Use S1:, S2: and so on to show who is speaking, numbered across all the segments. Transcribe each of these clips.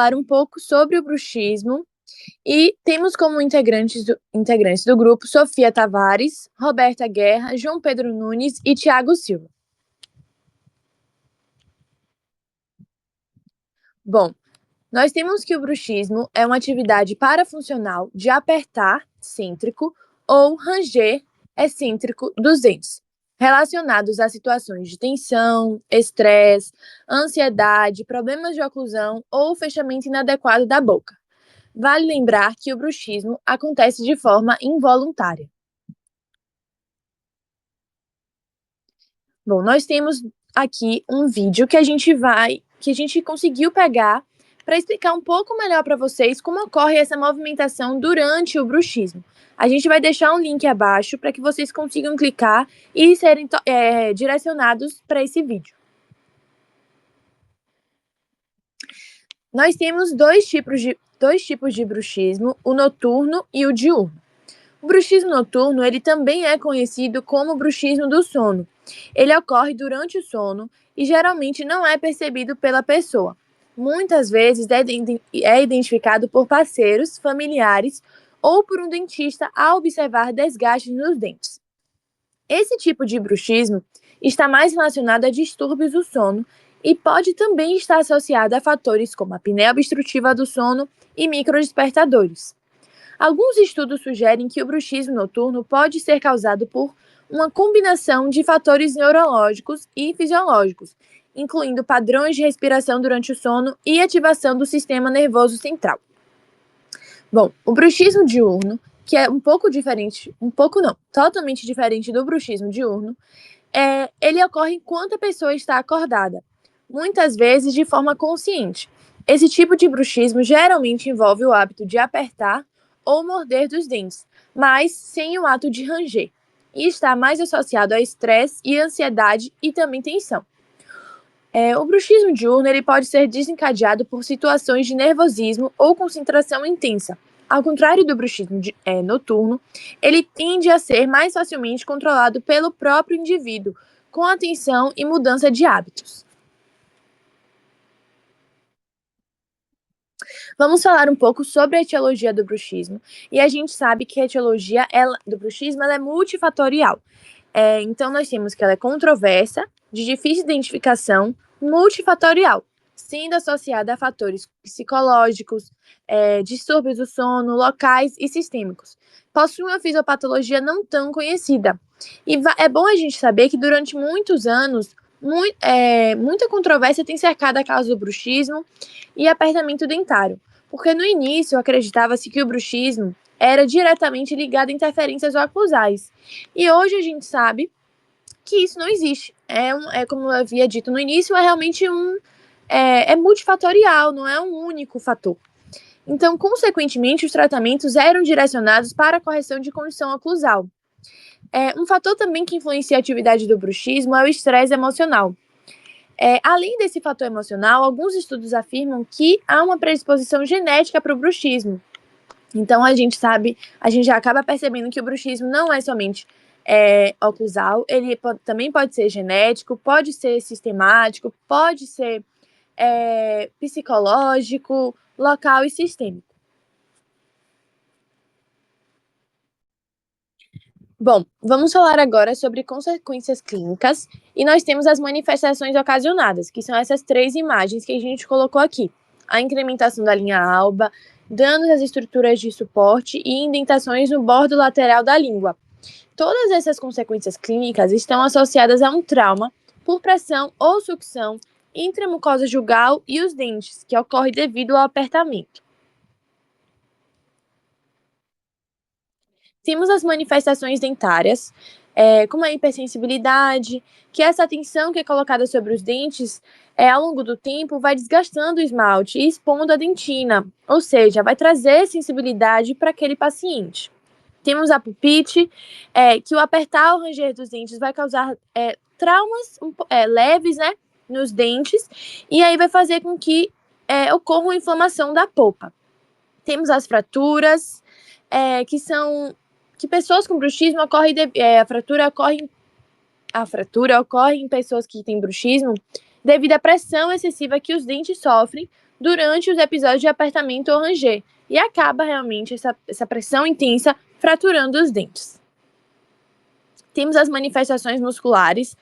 S1: Falar um pouco sobre o bruxismo e temos como integrantes do grupo Sofia Tavares, Roberta Guerra, João Pedro Nunes e Tiago Silva. Bom, nós temos que o bruxismo é uma atividade parafuncional de apertar, cêntrico, ou ranger, excêntrico, dos dentes, relacionados a situações de tensão, estresse, ansiedade, problemas de oclusão ou fechamento inadequado da boca. Vale lembrar que o bruxismo acontece de forma involuntária. Bom, nós temos aqui um vídeo que a gente conseguiu pegar para explicar um pouco melhor para vocês como ocorre essa movimentação durante o bruxismo. A gente vai deixar um link abaixo para que vocês consigam clicar e serem direcionados para esse vídeo. Nós temos dois tipos de bruxismo, o noturno e o diurno. O bruxismo noturno, ele também é conhecido como bruxismo do sono. Ele ocorre durante o sono e geralmente não é percebido pela pessoa. Muitas vezes é identificado por parceiros, familiares ou por um dentista ao observar desgastes nos dentes. Esse tipo de bruxismo está mais relacionado a distúrbios do sono e pode também estar associado a fatores como a apneia obstrutiva do sono e microdespertadores. Alguns estudos sugerem que o bruxismo noturno pode ser causado por uma combinação de fatores neurológicos e fisiológicos, incluindo padrões de respiração durante o sono e ativação do sistema nervoso central. Bom, o bruxismo diurno, que é totalmente diferente do bruxismo diurno, ele ocorre enquanto a pessoa está acordada, muitas vezes de forma consciente. Esse tipo de bruxismo geralmente envolve o hábito de apertar ou morder dos dentes, mas sem o ato de ranger, e está mais associado a estresse e ansiedade e também tensão. O bruxismo diurno ele pode ser desencadeado por situações de nervosismo ou concentração intensa. Ao contrário do bruxismo noturno, ele tende a ser mais facilmente controlado pelo próprio indivíduo, com atenção e mudança de hábitos. Vamos falar um pouco sobre a etiologia do bruxismo. E a gente sabe que a etiologia do bruxismo ela é multifatorial. Então, nós temos que ela é controversa, de difícil identificação, multifatorial, sendo associada a fatores psicológicos, distúrbios do sono, locais e sistêmicos. Possui uma fisiopatologia não tão conhecida. E é bom a gente saber que durante muitos anos, muita controvérsia tem cercado a causa do bruxismo e apertamento dentário, porque no início acreditava-se que o bruxismo era diretamente ligado a interferências oclusais. E hoje a gente sabe que isso não existe. Como eu havia dito no início, é realmente é multifatorial, não é um único fator. Então, consequentemente, os tratamentos eram direcionados para a correção de condição oclusal. Um fator também que influencia a atividade do bruxismo é o estresse emocional. Além desse fator emocional, alguns estudos afirmam que há uma predisposição genética para o bruxismo. Então, a gente já acaba percebendo que o bruxismo não é somente oclusal, ele também pode ser genético, pode ser sistemático, pode ser psicológico, local e sistêmico. Bom, vamos falar agora sobre consequências clínicas e nós temos as manifestações ocasionadas, que são essas 3 imagens que a gente colocou aqui. A incrementação da linha alba, danos às estruturas de suporte e indentações no bordo lateral da língua. Todas essas consequências clínicas estão associadas a um trauma por pressão ou sucção entre a mucosa jugal e os dentes, que ocorre devido ao apertamento. Temos as manifestações dentárias, como a hipersensibilidade, que essa tensão que é colocada sobre os dentes, ao longo do tempo, vai desgastando o esmalte e expondo a dentina, ou seja, vai trazer sensibilidade para aquele paciente. Temos a pulpite, que o apertar ou ranger dos dentes vai causar traumas leves, né, nos dentes, e aí vai fazer com que ocorra uma inflamação da polpa. Temos as fraturas, que pessoas com bruxismo a fratura ocorre em pessoas que têm bruxismo devido à pressão excessiva que os dentes sofrem durante os episódios de apertamento ou ranger, e acaba realmente essa pressão intensa fraturando os dentes. Temos as manifestações musculares,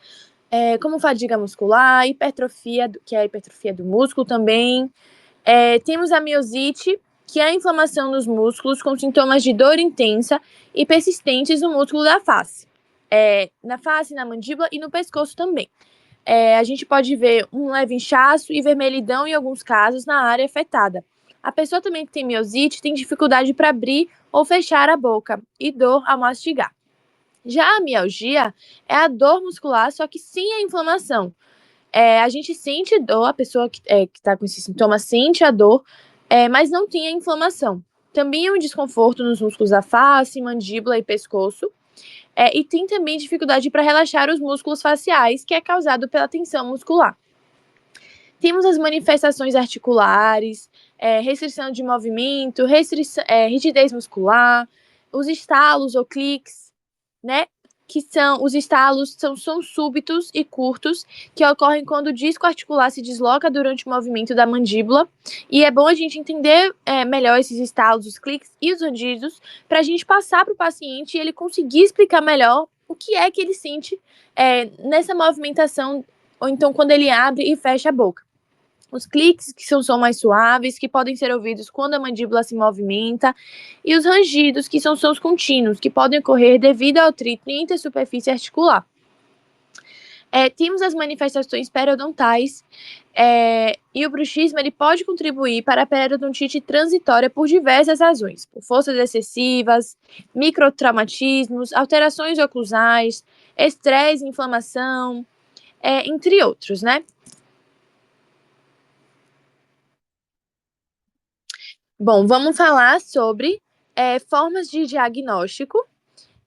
S1: como fadiga muscular, hipertrofia, que é a hipertrofia do músculo também. Temos a miosite, que é a inflamação nos músculos com sintomas de dor intensa e persistentes no músculo da face. Na face, na mandíbula e no pescoço também. A gente pode ver um leve inchaço e vermelhidão em alguns casos na área afetada. A pessoa também que tem miosite tem dificuldade para abrir ou fechar a boca e dor ao mastigar. Já a mialgia é a dor muscular, só que sem a inflamação. A gente sente dor, a pessoa que está com esse sintoma sente a dor, mas não tem a inflamação. Também é um desconforto nos músculos da face, mandíbula e pescoço. E tem também dificuldade para relaxar os músculos faciais, que é causado pela tensão muscular. Temos as manifestações articulares, restrição de movimento, rigidez muscular, os estalos ou cliques, né? Que são os estalos, são sons súbitos e curtos que ocorrem quando o disco articular se desloca durante o movimento da mandíbula. E é bom a gente entender melhor esses estalos, os cliques e os rangidos, para a gente passar para o paciente e ele conseguir explicar melhor o que é que ele sente nessa movimentação, ou então quando ele abre e fecha a boca. Os cliques, que são sons mais suaves, que podem ser ouvidos quando a mandíbula se movimenta, e os rangidos, que são sons contínuos, que podem ocorrer devido ao atrito entre a superfície articular. Temos as manifestações periodontais, e o bruxismo ele pode contribuir para a periodontite transitória por diversas razões, por forças excessivas, microtraumatismos, alterações oclusais, estresse, inflamação, entre outros, né? Bom, vamos falar sobre formas de diagnóstico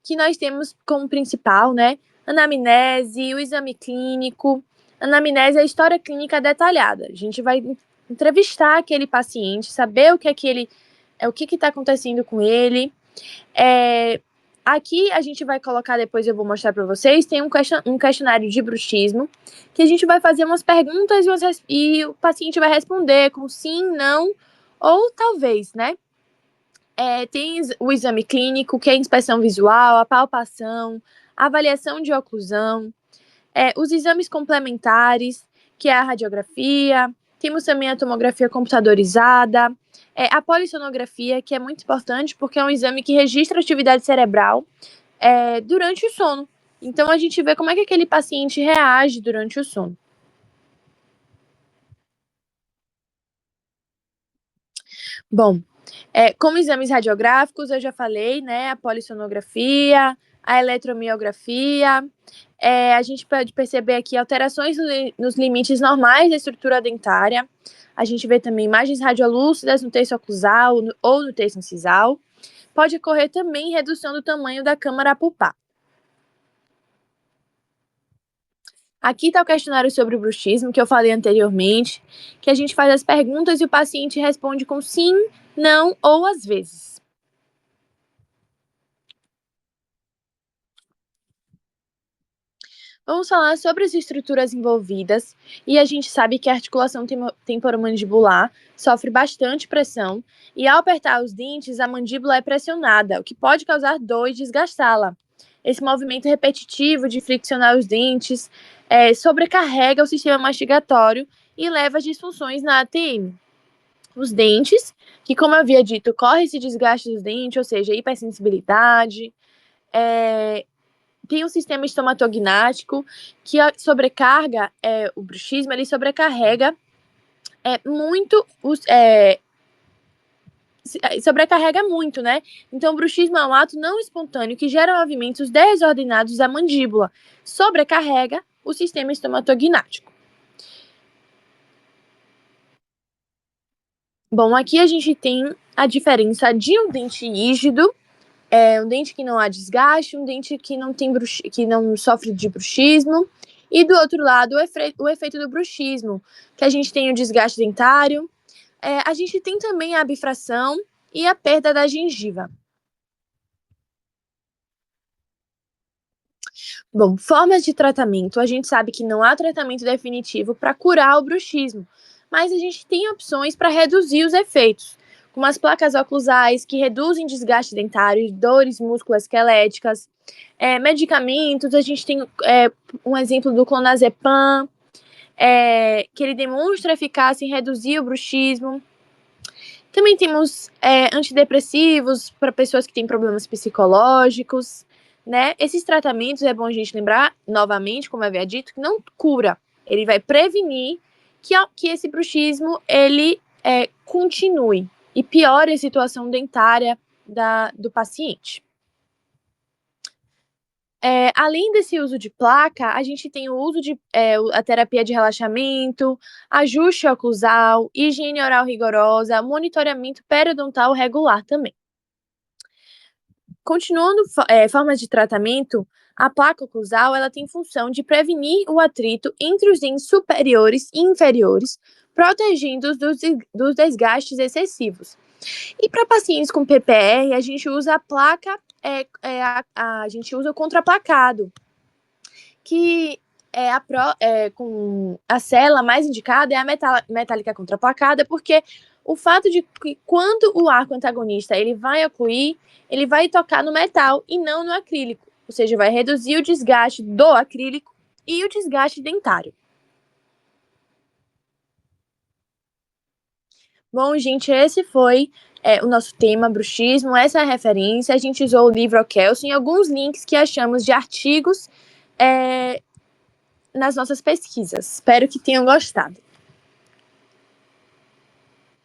S1: que nós temos como principal, né? Anamnese, o exame clínico. Anamnese é a história clínica detalhada. A gente vai entrevistar aquele paciente, saber o que é que ele, o que está acontecendo com ele. Aqui a gente vai colocar, depois eu vou mostrar para vocês, tem um questionário de bruxismo, que a gente vai fazer umas perguntas e o paciente vai responder com sim, não ou talvez, né? Tem o exame clínico, que é a inspeção visual, a palpação, a avaliação de oclusão, os exames complementares, que é a radiografia, temos também a tomografia computadorizada, a polissonografia, que é muito importante porque é um exame que registra a atividade cerebral durante o sono. Então, a gente vê como é que aquele paciente reage durante o sono. Bom, como exames radiográficos, eu já falei, né? A polissonografia, a eletromiografia. A gente pode perceber aqui alterações nos limites normais da estrutura dentária. A gente vê também imagens radiolúcidas no terço oclusal ou no terço incisal. Pode ocorrer também redução do tamanho da câmara pulpar. Aqui está o questionário sobre o bruxismo, que eu falei anteriormente, que a gente faz as perguntas e o paciente responde com sim, não ou às vezes. Vamos falar sobre as estruturas envolvidas, e a gente sabe que a articulação temporomandibular sofre bastante pressão, e ao apertar os dentes, a mandíbula é pressionada, o que pode causar dor e desgastá-la. Esse movimento repetitivo de friccionar os dentes sobrecarrega o sistema mastigatório e leva a disfunções na ATM. Os dentes, que como eu havia dito, corre esse desgaste dos dentes, ou seja, hipersensibilidade, tem um sistema estomatognático que sobrecarga o bruxismo, ele sobrecarrega muito sobrecarrega muito, né? Então, o bruxismo é um ato não espontâneo que gera movimentos desordenados da mandíbula, sobrecarrega o sistema estomatognático. Bom, aqui a gente tem a diferença de um dente rígido, um dente que não há desgaste, um dente que não tem que não sofre de bruxismo, e do outro lado o efeito do bruxismo, que a gente tem o desgaste dentário, a gente tem também a bifração e a perda da gengiva. Bom, formas de tratamento. A gente sabe que não há tratamento definitivo para curar o bruxismo, mas a gente tem opções para reduzir os efeitos, como as placas oclusais, que reduzem desgaste dentário, dores musculoesqueléticas, medicamentos, a gente tem um exemplo do clonazepam, que ele demonstra eficácia em reduzir o bruxismo. Também temos antidepressivos para pessoas que têm problemas psicológicos, né? Esses tratamentos, é bom a gente lembrar, novamente, como eu havia dito, que não cura. Ele vai prevenir que esse bruxismo, ele continue e piore a situação dentária do paciente. Além desse uso de placa, a gente tem o uso de a terapia de relaxamento, ajuste oclusal, higiene oral rigorosa, monitoramento periodontal regular também. Continuando formas de tratamento, a placa oclusal ela tem função de prevenir o atrito entre os dentes superiores e inferiores, protegendo-os dos desgastes excessivos. E para pacientes com PPR, a gente usa a placa, a gente usa o contraplacado, que com a cela mais indicada é a metálica contraplacada, porque o fato de que quando o arco antagonista ele vai ocluir, ele vai tocar no metal e não no acrílico, ou seja, vai reduzir o desgaste do acrílico e o desgaste dentário. Bom, gente, esse foi o nosso tema, bruxismo, essa é a referência. A gente usou o livro Kelsen e alguns links que achamos de artigos nas nossas pesquisas. Espero que tenham gostado.